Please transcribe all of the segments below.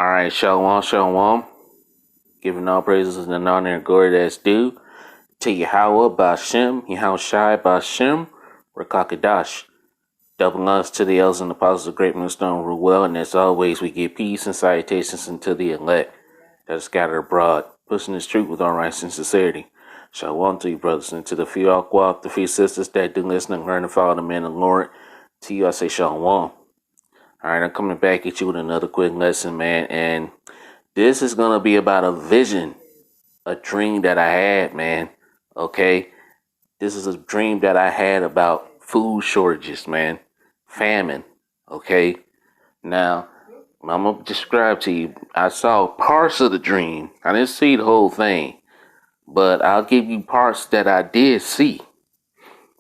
All right, shalom, shalom. Giving all praises and honor and glory that's due to Yahweh Bashem, Yahushai Bashem, Rakakadash. Double honors to the elders and apostles of great millstone rule well, and as always, we give peace and salutations unto the elect that are scattered abroad, pushing this truth with all right and sincerity. Shalom to you, brothers, and to the few the few sisters that do listen and learn and follow the man of the Lord. To you, I say shalom. All right, I'm coming back at you with another quick lesson, man, and this is going to be about a vision, a dream that I had, man. Okay? This is a dream that I had about food shortages, man. Famine. Okay? Now, I'm going to describe to you. I saw parts of the dream. I didn't see the whole thing. But I'll give you parts that I did see.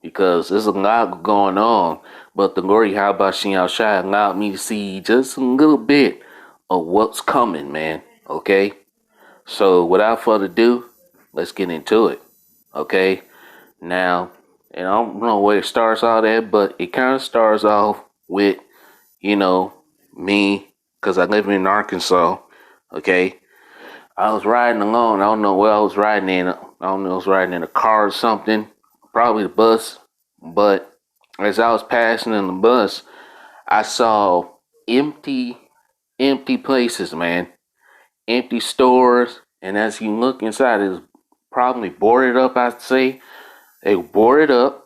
Because there's a lot going on. But the Lord Yahweh Shai allowed me to see just a little bit of what's coming, man. Okay? So without further ado, let's get into it. Okay? Now, and I don't know where it starts all that, but it kind of starts off with, me, because I live in Arkansas. Okay? I was riding along. I don't know where I was riding in. I don't know if I was riding in a car or something. Probably the bus. But as I was passing in the bus, I saw empty places, man. Empty stores, and as you look inside, it's probably boarded up. I'd say they boarded up,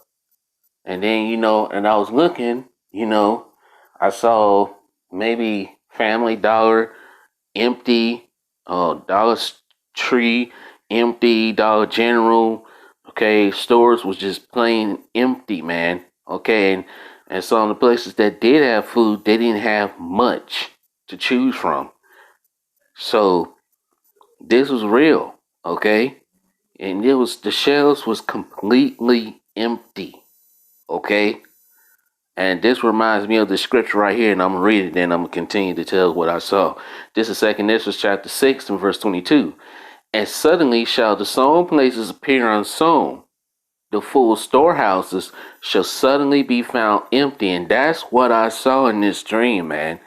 and then and I was looking, I saw maybe Family Dollar empty, Dollar Tree empty, Dollar General, okay, stores was just plain empty, man. Okay, and some of the places that did have food, they didn't have much to choose from. So this was real, okay? And the shelves was completely empty, okay? And this reminds me of the scripture right here, and I'm gonna read it, then I'm gonna continue to tell what I saw. This is 2 Ezra chapter 6 and verse 22. And suddenly shall the sown places appear unsown. The full storehouses shall suddenly be found empty. And that's what I saw in this dream, man.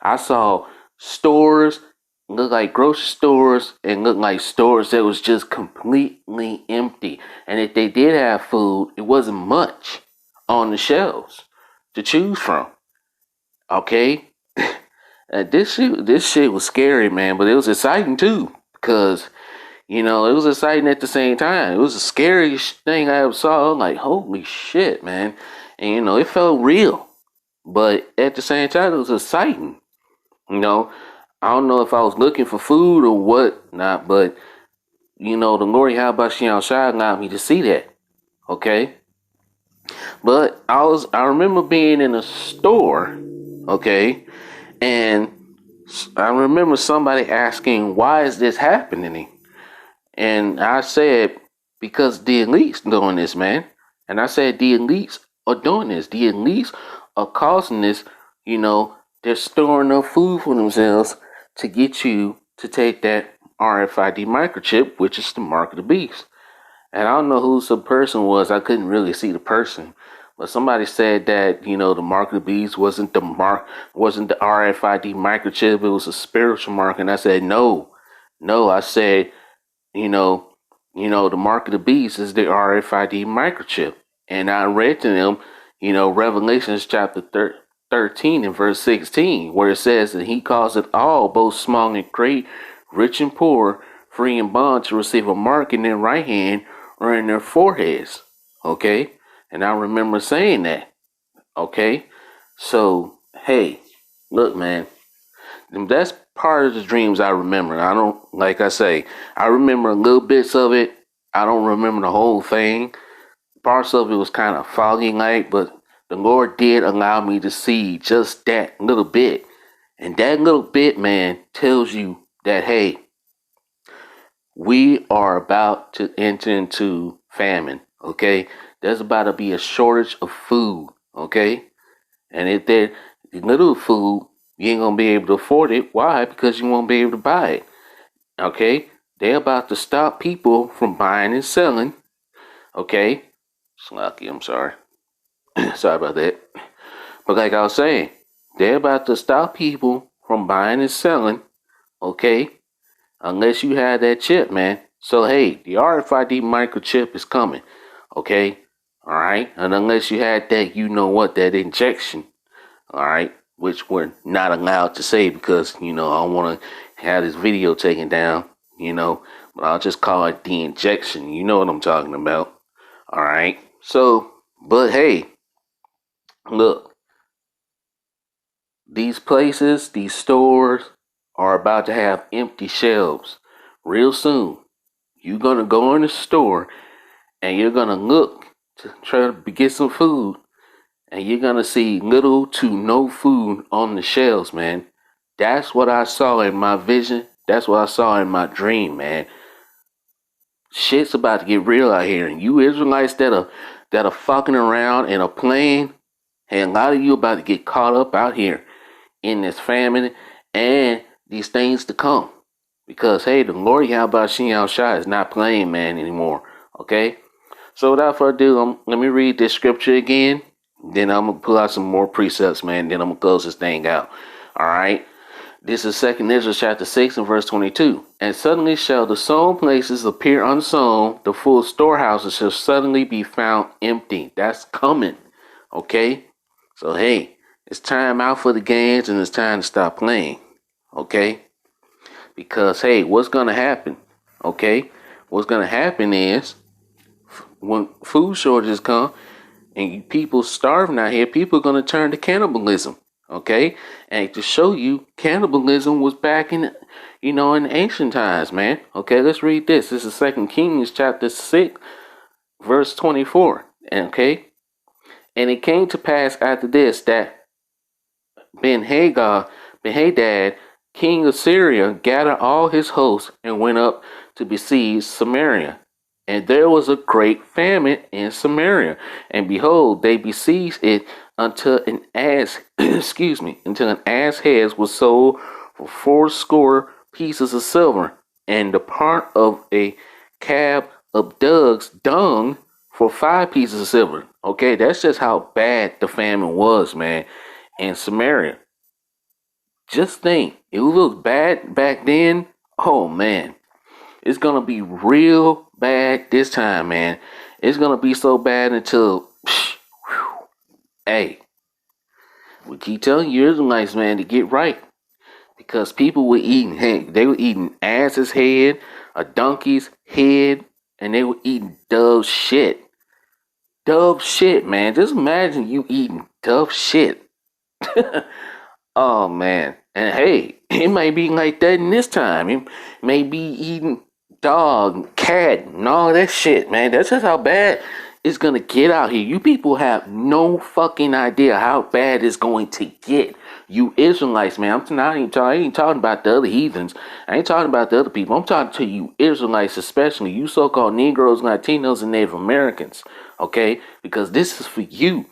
I saw stores look like grocery stores and look like stores that was just completely empty. And if they did have food, it wasn't much on the shelves to choose from. Okay? This shit was scary, man, but it was exciting too. Because, it was exciting at the same time. It was the scariest thing I ever saw. I'm like, holy shit, man. And it felt real. But at the same time, it was exciting. I don't know if I was looking for food or what not, but the Lord Yahweh Shai allowed me to see that. Okay? But I remember being in a store, okay, and I remember somebody asking, why is this happening? And I said, because the elites doing this, man. And I said, the elites are doing this. The elites are causing this, they're storing up food for themselves to get you to take that RFID microchip, which is the mark of the beast. And I don't know who the person was. I couldn't really see the person. But somebody said that, the mark of the beast wasn't the RFID microchip. It was a spiritual mark. And I said, no. I said, the mark of the beast is the RFID microchip. And I read to them, Revelations chapter 13 and verse 16, where it says that he causeth all, both small and great, rich and poor, free and bond, to receive a mark in their right hand or in their foreheads. Okay? And I remember saying that. Okay? So, hey, look, man, that's part of the dreams I remember. I don't, like I say, I remember little bits of it. I don't remember the whole thing. Parts of it was kind of foggy like, but the Lord did allow me to see just that little bit. And that little bit, man, tells you that, hey, we are about to enter into famine, okay? There's about to be a shortage of food, okay? And if there's little food, you ain't gonna be able to afford it. Why? Because you won't be able to buy it, okay? They're about to stop people from buying and selling, okay? Slucky, I'm sorry. Sorry about that. But like I was saying, they're about to stop people from buying and selling, okay? Unless you have that chip, man. So hey, the RFID microchip is coming, okay? All right, and unless you had that, you know what, that injection, all right, which we're not allowed to say because I don't want to have this video taken down, but I'll just call it the injection. You know what I'm talking about, all right? So, but hey, look, these places, these stores are about to have empty shelves real soon. You're gonna go in the store and you're gonna look to try to get some food, and you're gonna see little to no food on the shelves, man. That's what I saw in my vision. That's what I saw in my dream, man. Shit's about to get real out here, and you Israelites that are fucking around and are playing, and a lot of you about to get caught up out here in this famine and these things to come. Because hey, the Lord Yahweh Shai is not playing, man, anymore. Okay? So without further ado, let me read this scripture again. Then I'm gonna pull out some more precepts, man. Then I'm gonna close this thing out. All right. This is 2nd Israel chapter 6 and verse 22. And suddenly shall the sown places appear unsown, the full storehouses shall suddenly be found empty. That's coming. Okay. So hey, it's time out for the games and it's time to stop playing. Okay. Because hey, what's gonna happen? Okay. What's gonna happen is when food shortages come and people starving out here, people are going to turn to cannibalism. Okay. And to show you, cannibalism was back in ancient times, man. Okay. Let's read this. This is 2 Kings chapter 6, verse 24. Okay. And it came to pass after this that Ben-Hadad, king of Syria, gathered all his hosts and went up to besiege Samaria. And there was a great famine in Samaria. And behold, they besieged it until an ass, until an ass head was sold for 80 pieces of silver, and the part of a cab of dogs dung for 5 pieces of silver. Okay, that's just how bad the famine was, man, in Samaria. Just think, it was bad back then. Oh man. It's gonna be real bad this time, man. It's gonna be so bad until, hey, we keep telling you Israelites, man, to get right, because people were eating, hey, they were eating ass's head, a donkey's head, and they were eating dove shit. Dove shit, man. Just imagine you eating dove shit. Oh man, and hey, it might be like that in this time. It may be eating dog, cat, and all that shit, man. That's just how bad it's gonna get out here. You people have no fucking idea how bad it's going to get. You Israelites, man. I ain't talking about the other heathens. I ain't talking about the other people. I'm talking to you Israelites, especially you so-called Negroes, Latinos, and Native Americans. Okay, because this is for you,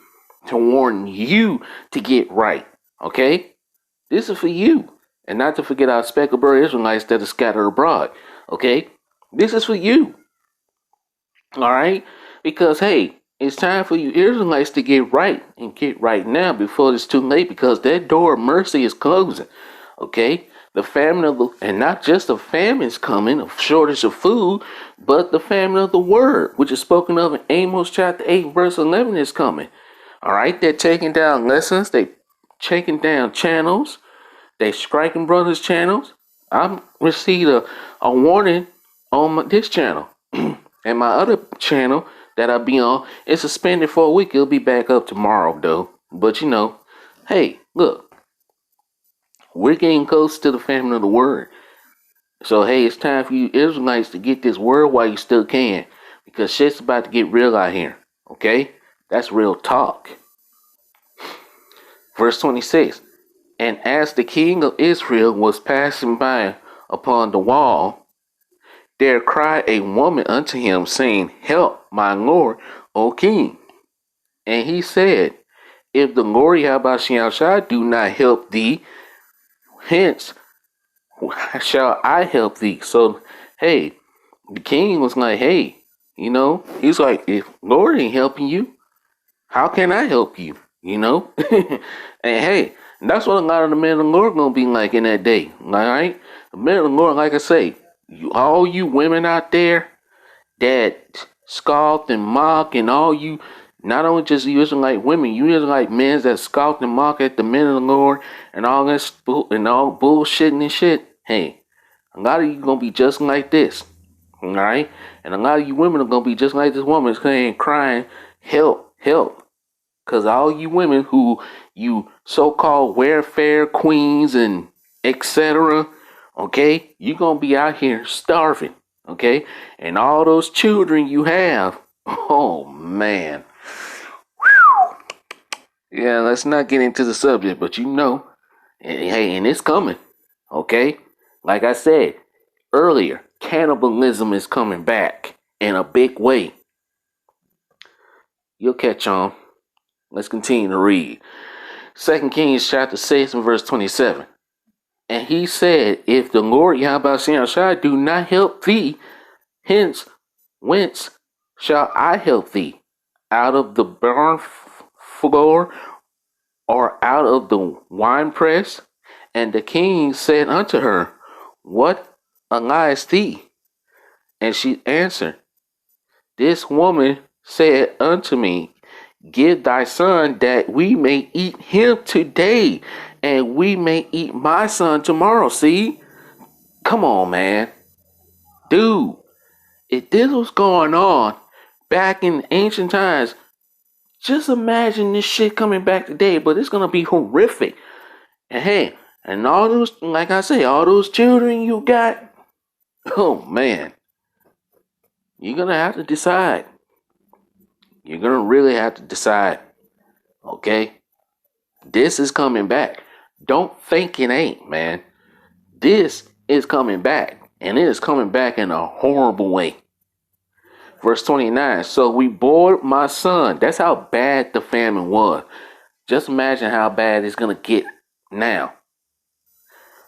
to warn you to get right. Okay. This is for you. And not to forget our speckled bird Israelites that are scattered abroad. Okay? This is for you. Alright? Because, hey, it's time for you Israelites to get right. And get right now before it's too late. Because that door of mercy is closing. Okay? The famine of the, and not just the famine is coming, a shortage of food, but the famine of the word, which is spoken of in Amos chapter 8, verse 11 is coming. Alright? They're taking down lessons. They're taking down channels. They striking brothers channels. I received a warning on this channel. And my other channel that I be on is suspended for a week. It'll be back up tomorrow though. But hey, look, we're getting close to the famine of the word. So hey, it's time for you Israelites to get this word while you still can. Because shit's about to get real out here. Okay? That's real talk. Verse 26. And as the king of Israel was passing by upon the wall, there cried a woman unto him, saying, Help, my lord, O king. And he said, If the Lord Yahweh do not help thee, hence shall I help thee. So, hey, the king was like, hey, he's like, if Lord ain't helping you, how can I help you? And hey, And that's what a lot of the men of the Lord gonna be like in that day. All right? The men of the Lord, like I say, all you women out there that scoff and mock, and all you, not only just you Israelite women, you Israelite men that scoff and mock at the men of the Lord and all this and all bullshitting and shit. Hey, a lot of you gonna be just like this. All right? And a lot of you women are gonna be just like this woman saying, crying, help, help. Cause all you women who you so-called welfare queens and etc., okay, you gonna be out here starving, okay? And all those children you have, oh man. Yeah, let's not get into the subject, but you know, hey, and it's coming, okay? Like I said earlier, cannibalism is coming back in a big way. You'll catch on. Let's continue to read. 2 Kings chapter 6 and verse 27. And he said, if the Lord Yahweh shall do not help thee, hence whence shall I help thee? Out of the barn floor, or out of the winepress? And the king said unto her, what liest thee? And she answered, this woman said unto me, give thy son that we may eat him today, and we may eat my son tomorrow. See? Come on, man. Dude, if this was going on back in ancient times, just imagine this shit coming back today, but it's gonna be horrific. And hey, and all those, like I say, all those children you got, oh man, you're gonna have to decide. You're gonna really have to decide, okay? This is coming back. Don't think it ain't, man. This is coming back, and it is coming back in a horrible way. Verse 29, so we bored my son. That's how bad the famine was. Just imagine how bad it's going to get now.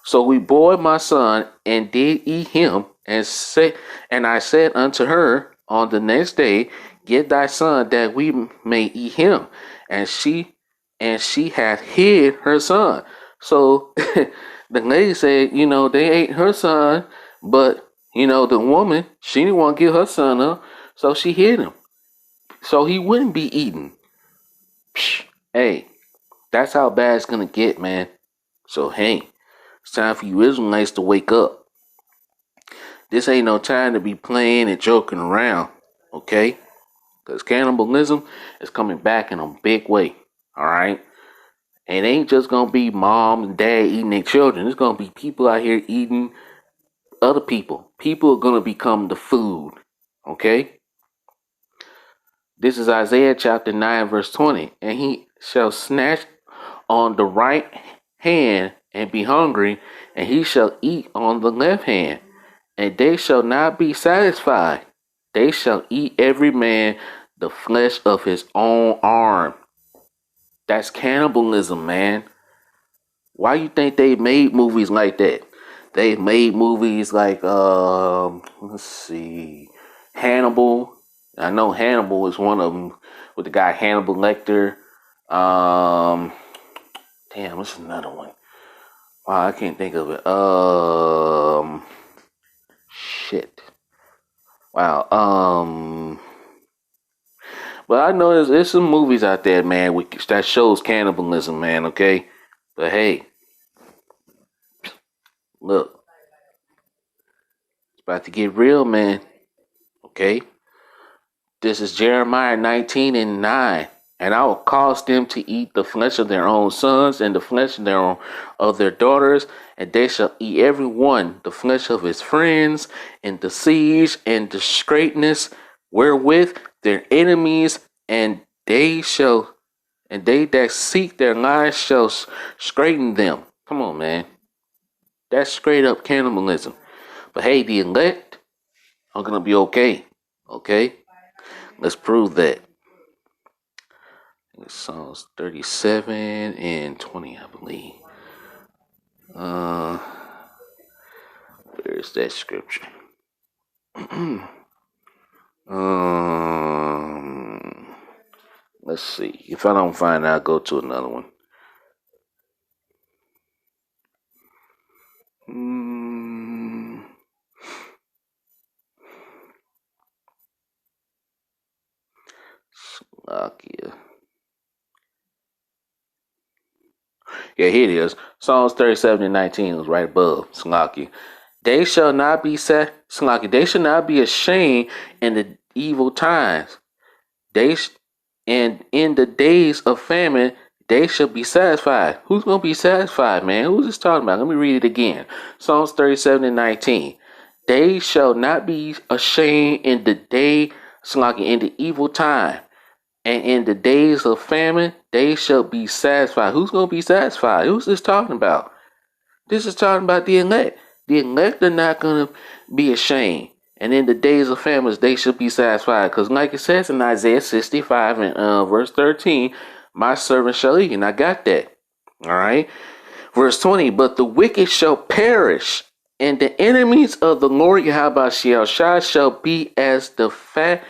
So we bored my son and did eat him, and I said unto her on the next day, get thy son that we may eat him. And she hath hid her son. So the lady said, they ate her son, but the woman, she didn't want to give her son up, so she hid him. So he wouldn't be eaten. Psh, hey, that's how bad it's gonna get, man. So hey, it's time for you Israelites to wake up. This ain't no time to be playing and joking around, okay? Because cannibalism is coming back in a big way, alright? It ain't just gonna be mom and dad eating their children. It's gonna be people out here eating other people. People are gonna become the food, okay? This is Isaiah chapter 9, verse 20. And he shall snatch on the right hand and be hungry, and he shall eat on the left hand, and they shall not be satisfied. They shall eat every man the flesh of his own arm. That's cannibalism, man. Why you think they made movies like that? They made movies like let's see, Hannibal. I know Hannibal is one of them with the guy Hannibal Lecter. Damn, what's another one? Wow, I can't think of it. Shit. Wow. But I know there's some movies out there, man, that shows cannibalism, man. Okay, but hey, look, it's about to get real, man. Okay, this is Jeremiah 19 and 9. And I will cause them to eat the flesh of their own sons and the flesh of their daughters, and they shall eat every one the flesh of his friends, and the siege and the straitness wherewith their enemies, and they that seek their lives shall straiten them. Come on, man. That's straight up cannibalism. But hey, the elect are gonna be okay. Okay? Let's prove that. Psalms 37 and 20, I believe. Where's that scripture? Let's see. If I don't find it, I'll go to another one. Mm, Slovakia. Yeah, here it is. Psalms 37:19 was right above Slovakia. They shall not be Slovakia. They shall not be ashamed in the evil times. They sh- and in the days of famine, they shall be satisfied. Who's gonna be satisfied, man? Who's this talking about? Let me read it again. Psalms 37:19. They shall not be ashamed in the day, Slovakia, in the evil time. And in the days of famine, they shall be satisfied. Who's going to be satisfied? Who's this talking about? This is talking about the elect. The elect are not going to be ashamed. And in the days of famine, they shall be satisfied. Because like it says in Isaiah 65 and verse 13, my servant shall eat. And I got that. All right. Verse 20, but the wicked shall perish, and the enemies of the Lord Yahweh shall be as the fat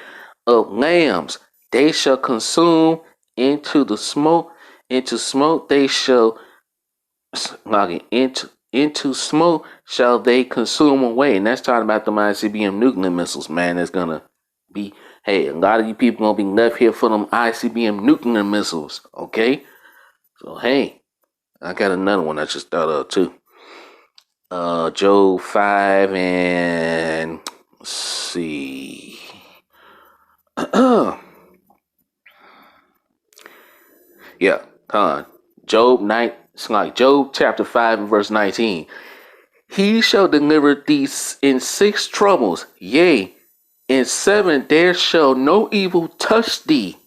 of lambs. They shall consume into smoke they shall into smoke shall they consume away. And that's talking about the ICBM nuclear missiles, man. That's gonna be, hey, a lot of you people gonna be left here for them ICBM nuclear missiles. Okay? So hey, I got another one I just thought of too. Job 5 and let's see. Yeah, con. Job night it's like Job chapter 5 and verse 19. He shall deliver thee in 6 troubles, yea, in 7 there shall no evil touch thee.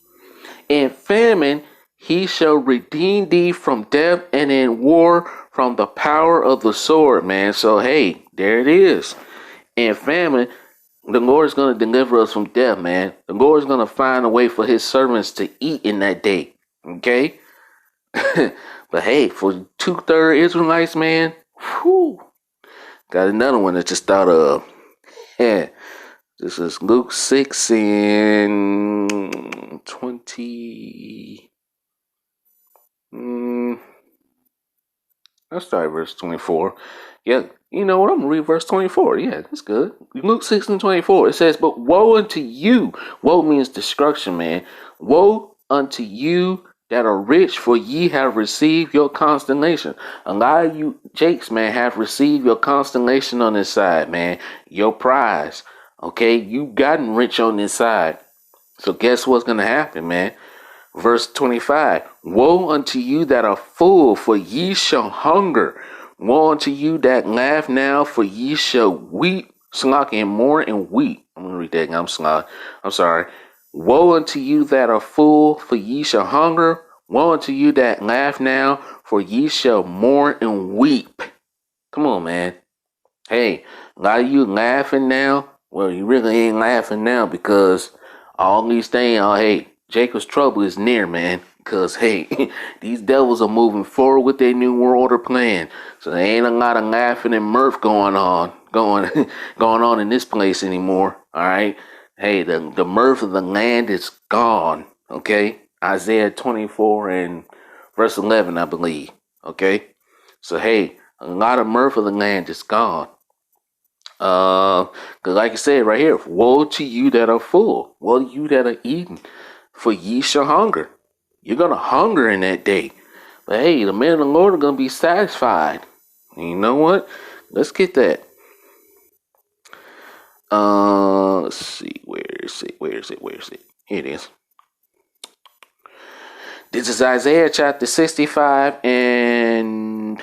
In famine he shall redeem thee from death, and in war from the power of the sword, man. So hey, there it is. In famine, the Lord is going to deliver us from death, man. The Lord is going to find a way for his servants to eat in that day. Okay? But hey, for 2/3 Israelites, man, whew, got another one that just thought of. Yeah, this is Luke 6 and 20. Let's start verse 24. Yeah, you know what? I'm going to read verse 24. Yeah, that's good. Luke 6 and 24. It says, but woe unto you. Woe means destruction, man. Woe unto you that are rich, for ye have received your constellation. A lot of you jakes, man, have received your constellation on this side, man. Your prize. Okay, you gotten rich on this side. So guess what's going to happen, man? Verse 25, woe unto you that are full, for ye shall hunger. Woe unto you that laugh now, for ye shall weep, slock and mourn and weep. I'm going to read that again. I'm sorry. Woe unto you that are full, for ye shall hunger. Woe unto you that laugh now, for ye shall mourn and weep. Come on, man. Hey, a lot of you laughing now. Well, you really ain't laughing now because all these things, hey, Jacob's trouble is near, man. Because, hey, these devils are moving forward with their new world order plan. So there ain't a lot of laughing and mirth going on in this place anymore. All right. Hey, the mirth of the land is gone. Okay. Isaiah 24 and verse 11, I believe. Okay. So, hey, a lot of mirth of the land is gone. Cause like I said right here, woe to you that are full, woe to you that are eating, for ye shall hunger. You're gonna hunger in that day. But hey, the men of the Lord are gonna be satisfied. And you know what? Let's get that. Let's see, where is it? Here it is. This is Isaiah chapter 65 and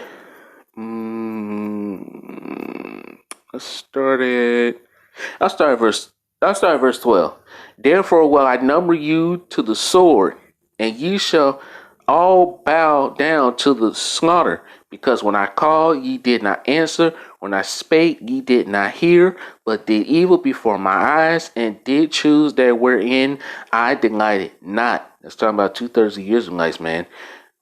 let's start it. I'll start at verse 12. Therefore will I number you to the sword, and ye shall all bow down to the slaughter, because when I called ye did not answer, when I spake ye did not hear, but did evil before my eyes, and did choose that wherein I delighted not. That's talking about 2/3 of the Israelites, man.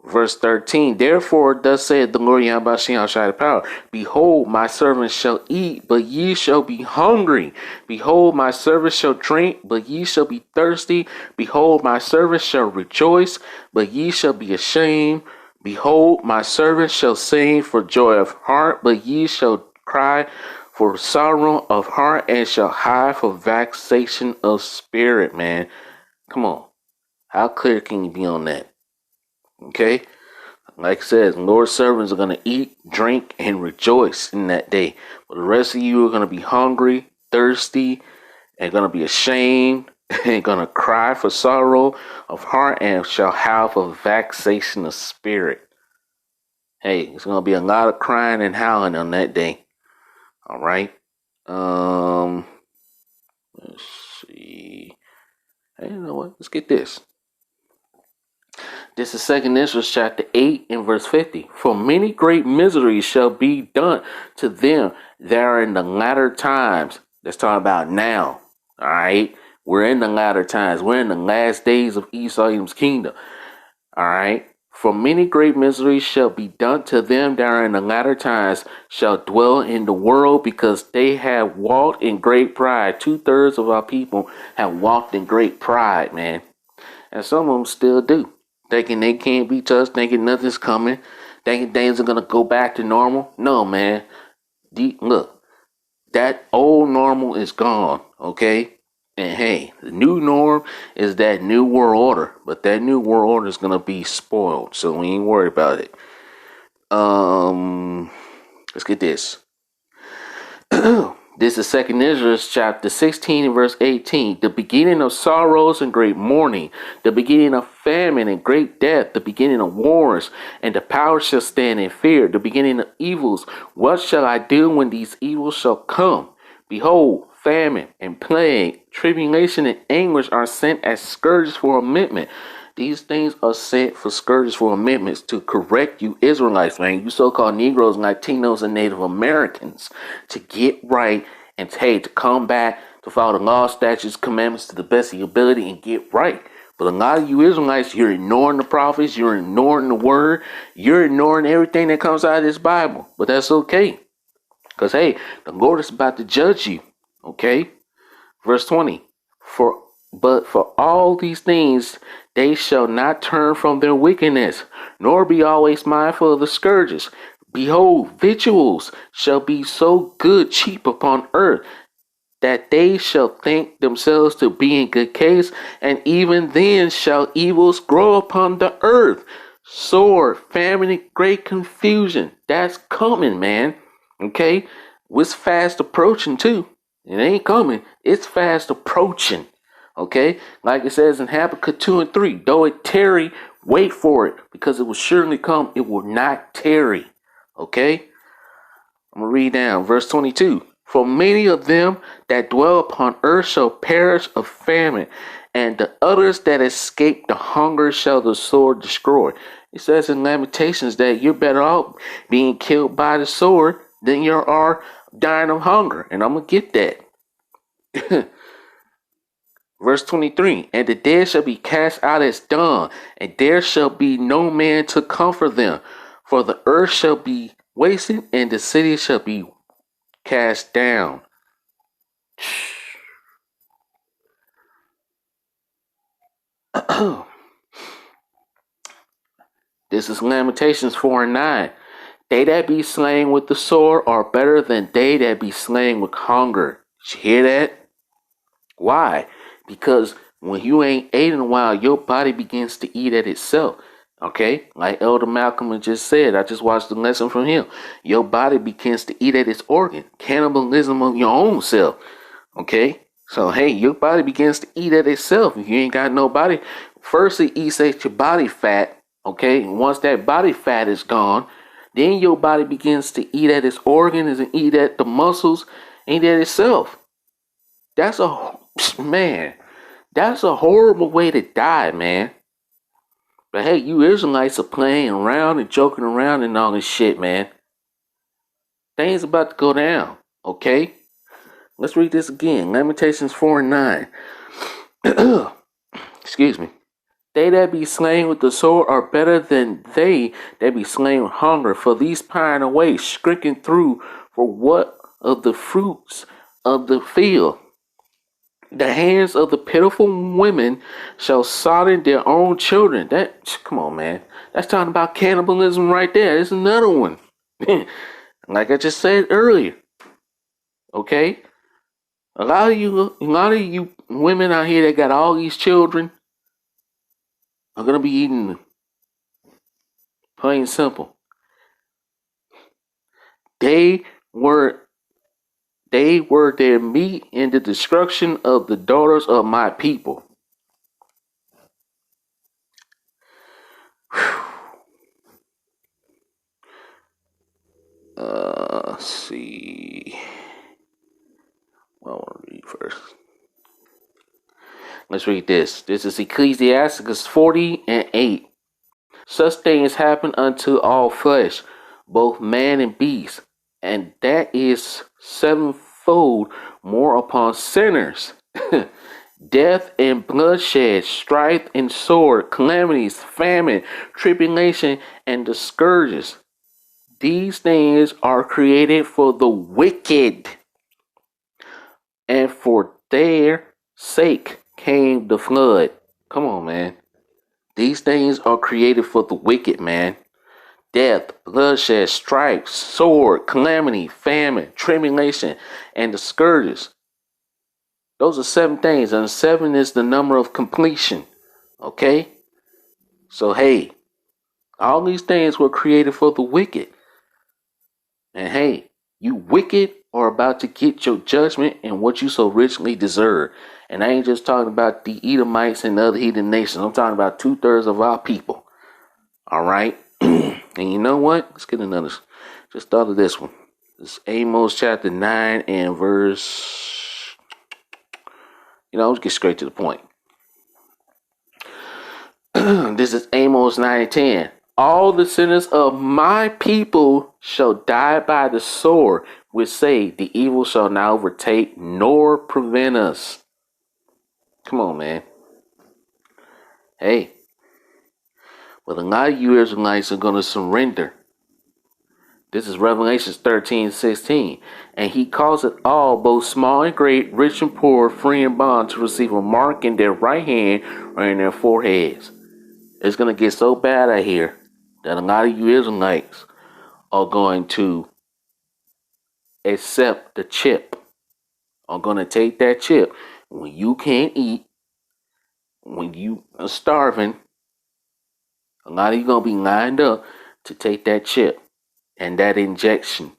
Verse 13, therefore thus saith the Lord Yahweh Shai the power, behold, my servants shall eat, but ye shall be hungry. Behold, my servants shall drink, but ye shall be thirsty. Behold, my servants shall rejoice, but ye shall be ashamed. Behold, my servants shall sing for joy of heart, but ye shall cry for sorrow of heart and shall hide for vexation of spirit, man. Come on. How clear can you be on that? Okay? Like I said, Lord's servants are going to eat, drink, and rejoice in that day. But the rest of you are going to be hungry, thirsty, and going to be ashamed, and going to cry for sorrow of heart, and shall have a vexation of spirit. Hey, it's going to be a lot of crying and howling on that day. All right? Let's see. Hey, you know what? Let's get this. This is 2 Ezra chapter 8 and verse 50. For many great miseries shall be done to them that are in the latter times. That's talking about now. All right. We're in the latter times. We're in the last days of Esau's kingdom. All right. For many great miseries shall be done to them that are in the latter times shall dwell in the world because they have walked in great pride. 2/3 of our people have walked in great pride, man. And some of them still do. Thinking they can't be touched, thinking nothing's coming, thinking things are going to go back to normal. No, man. Look, that old normal is gone, okay? And hey, the new norm is that new world order. But that new world order is going to be spoiled, so we ain't worried about it. Let's get this. This is 2 Ezra chapter 16 and verse 18. The beginning of sorrows and great mourning, the beginning of famine and great death, the beginning of wars, and the power shall stand in fear, the beginning of evils. What shall I do when these evils shall come? Behold, famine and plague, tribulation and anguish are sent as scourges for amendment. These things are sent for scourges for amendments to correct you Israelites, man, you so-called Negroes, Latinos, and Native Americans, to get right and to come back to follow the law, statutes, commandments to the best of your ability and get right. But a lot of you Israelites, you're ignoring the prophets, you're ignoring the word, you're ignoring everything that comes out of this Bible. But that's okay. Because, hey, the Lord is about to judge you. Okay? Verse 20. But for all these things they shall not turn from their wickedness, nor be always mindful of the scourges. Behold, victuals shall be so good cheap upon earth, that they shall think themselves to be in good case, and even then shall evils grow upon the earth. Sword, famine, and great confusion. That's coming, man. Okay? It's fast approaching too. It ain't coming. It's fast approaching. Okay? Like it says in Habakkuk 2 and 3, though it tarry, wait for it, because it will surely come. It will not tarry. Okay? I'm going to read down verse 22. For many of them that dwell upon earth shall perish of famine, and the others that escape the hunger shall the sword destroy. It says in Lamentations that you're better off being killed by the sword than you are dying of hunger. And I'm going to get that. Verse 23, and the dead shall be cast out as dung, and there shall be no man to comfort them. For the earth shall be wasted, and the city shall be cast down. This is Lamentations 4 and 9. They that be slain with the sword are better than they that be slain with hunger. Did you hear that? Why? Because when you ain't ate in a while, your body begins to eat at itself. Okay? Like Elder Malcolm just said, I just watched the lesson from him. Your body begins to eat at its organ. Cannibalism of your own self. Okay? So, hey, your body begins to eat at itself. If you ain't got no body, first it eats at your body fat. Okay? And once that body fat is gone, then your body begins to eat at its organs and eat at the muscles, eat at itself. That's a horrible way to die, man. But hey, you Israelites are playing around and joking around and all this shit, man. Things about to go down, okay? Let's read this again. Lamentations 4 and 9. Excuse me. They that be slain with the sword are better than they that be slain with hunger, for these pine away, shrinking through for what of the fruits of the field. The hands of the pitiful women shall sodden their own children. Come on, man. That's talking about cannibalism right there. There's another one. Like I just said earlier. Okay? A lot of you women out here that got all these children are gonna be eating them. Plain simple. They were they were their meat in the destruction of the daughters of my people. Let's see. Well, I want to read first. Let's read this. This is Ecclesiasticus 40:8. Such things happen unto all flesh, both man and beast, and that is sevenfold more upon sinners. Death and bloodshed, strife and sword, calamities, famine, tribulation, and the scourges. These things are created for the wicked, and for their sake came the flood. Come on, man. These things are created for the wicked, man. Death, bloodshed, strife, sword, calamity, famine, tribulation, and the scourges. Those are 7 things, and 7 is the number of completion. Okay? So, hey, all these things were created for the wicked. And hey, you wicked are about to get your judgment and what you so richly deserve. And I ain't just talking about the Edomites and the other heathen nations. I'm talking about 2/3 of our people. All right? And you know what? Let's get another. Just thought of this one. This is Amos chapter 9 and verse. Let's get straight to the point. This is Amos 9:10. All the sinners of my people shall die by the sword, which say the evil shall not overtake nor prevent us. Come on, man. Hey, but a lot of you Israelites are going to surrender. This is Revelation 13:16. And he causeth all, both small and great, rich and poor, free and bond, to receive a mark in their right hand or in their foreheads. It's going to get so bad out here that a lot of you Israelites are going to accept the chip. Are going to take that chip when you can't eat, when you are starving. A lot of you going to be lined up to take that chip and that injection.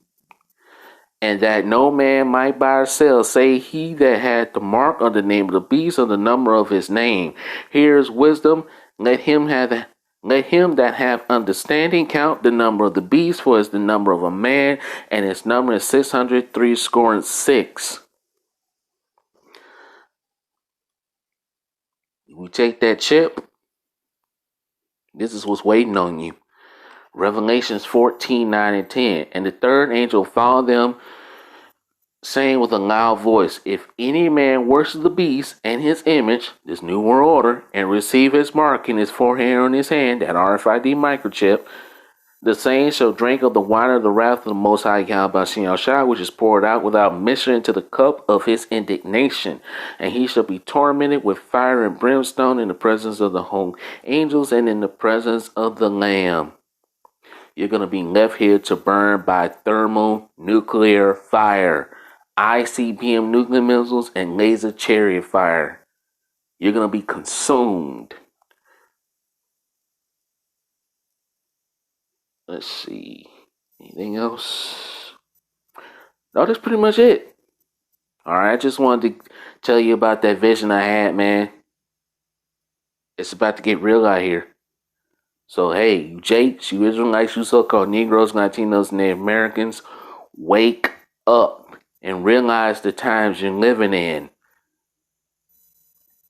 And that no man might buy or sell, say he that had the mark of the name of the beast or the number of his name. Here's wisdom. Let him that have understanding count the number of the beast, for it's the number of a man, and its number is 636. You take that chip, this is what's waiting on you. Revelations 14:9 and 10. And the third angel followed them, saying with a loud voice, if any man worship the beast and his image, this new world order, and receive his mark in his forehead or in his hand, that RFID microchip, the same shall drink of the wine of the wrath of the Most High Yahweh Shem Shai, which is poured out without measure into the cup of his indignation. And he shall be tormented with fire and brimstone in the presence of the holy angels and in the presence of the Lamb. You're going to be left here to burn by thermonuclear fire, ICBM nuclear missiles, and laser chariot fire. You're going to be consumed. Let's see. Anything else? No, that's pretty much it. Alright, I just wanted to tell you about that vision I had, man. It's about to get real out here. So, hey, you Jakes, you Israelites, you so-called Negroes, Latinos, Native Americans, wake up and realize the times you're living in.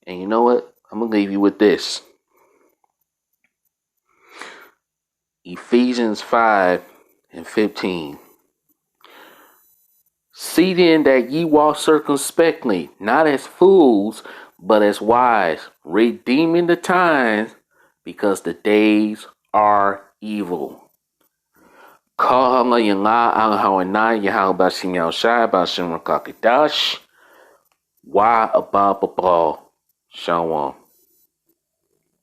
And you know what? I'm going to leave you with this. Ephesians 5:15. See then that ye walk circumspectly, not as fools, but as wise, redeeming the times, because the days are evil. Why a ball? Shalom.